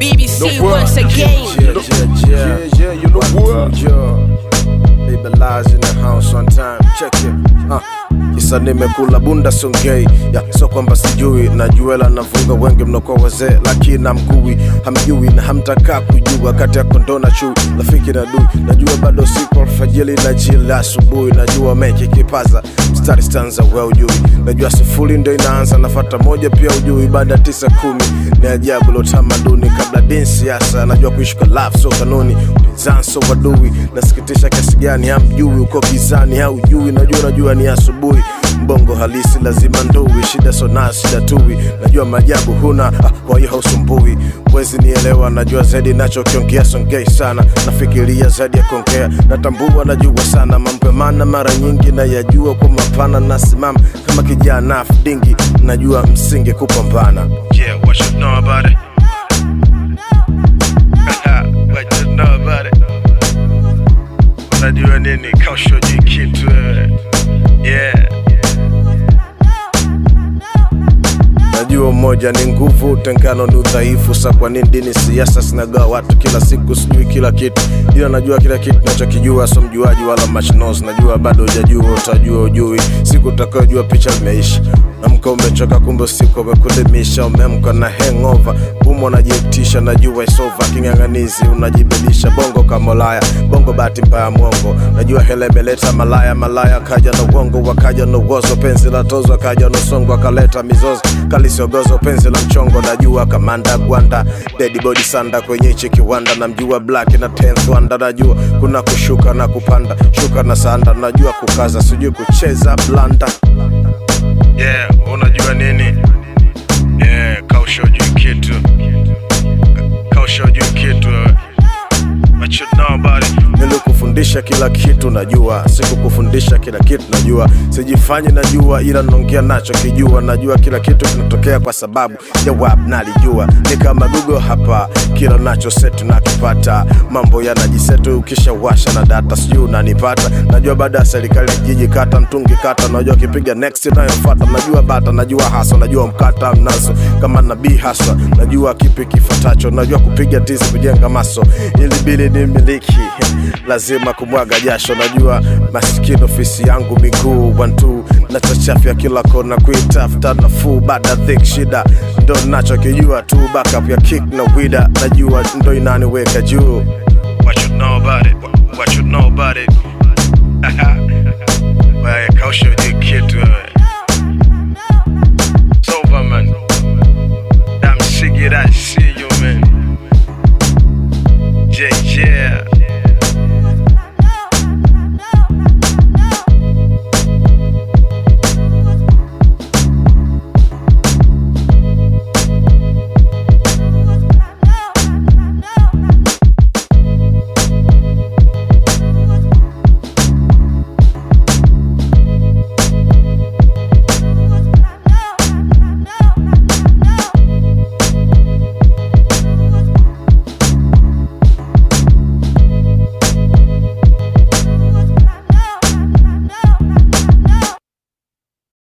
BBC once again. Yeah, you know what? Baby lies in the house on time. Check it. Kisa nimekula bunda songei. So kwamba sijui najuela navunga wengi mnoko wazee lakini namkui hamjui na hamtaka kujua kati ya kondo na chui rafiki na dui najua bado sipo alfajili na jila asubuhi najua meki kipaza mstari stanza wewe ujui najua sifuri ndio inaanza nafuata moja pia ujui baada 9-10 ni ajabu lo tamaduni kabla dini siasa najua kuishi kwa love so kanuni zanso wadui nasikitisha kiasi gani hamjui uko gizani haujui najua ni asubuhi mbongo halisi lazima ndui shida sona shida tui najua majabu huna kwa hiyo hausumbui wezi nielewa najua zaidi nacho kiongea songei sana nafikiria zaidi ya kuongea natambua najua sana mambo maana mara nyingi na yajua kwa mapana nasimama kama kijana afdingi najua msingi kupambana. Yeah, what you know about it? What you know about it? Unajua nini kaushoji kitu yeah. Najua moja ni nguvu, tengano ni udhaifu. Sa kwa nini dini siasa sinagawa watu kila siku sijui kila kitu. Ila najua kila kitu nachokijua so mjuaji wala machinoz. Najua bado hujajua utajua ujui. Siku utakayojua picha imeisha. Namka umechoka kumbe usiku umekulimisha. Umemka na hangover umo unajitisha najua isova kinganganizi unajibidisha bongo kama laya bongo bahati mbaya mwongo najua hele meleta malaya kaja na uongo wakaja na uozo penzi la tozo kaja na songo akaleta mizozo kalisiogozo penzi la mchongo najua kamanda gwanda dead body sanda kwenye hichi kiwanda namjua black na 10th wanda najua kuna kushuka na kupanda shuka na sanda najua kukaza sijui kucheza blanda yeah unajua nini yeah kaushoji kitu what you know about it. Nilikufundisha kila kitu najua sikukufundisha kila kitu najua sijifanyi najua ila nongea nacho kijua najua kila kitu kinatokea kwa sababu jawab nalijua ni kama Google hapa kila nacho setu nakipata mambo yanajisetu ukishawasha na data sijui unanipata najua baada ya serikali jiji kata mtungi kata najua kipiga next inayofuata najua bata najua hasa najua mkata mnazo kama nabii hasa najua kipi kifuatacho najua kupiga tizi kujenga maso ili bili ni miliki lazima kumwaga jasho najua masikini ofisi yangu miguu 1-2 nachachafya kila kona kuitafuta nafuu baada thick shida ndo nacho kijua tu backup ya kick na wida najua ndo inaniweka juu. What you know about it? What you know about it? Wewe kaushoji kitu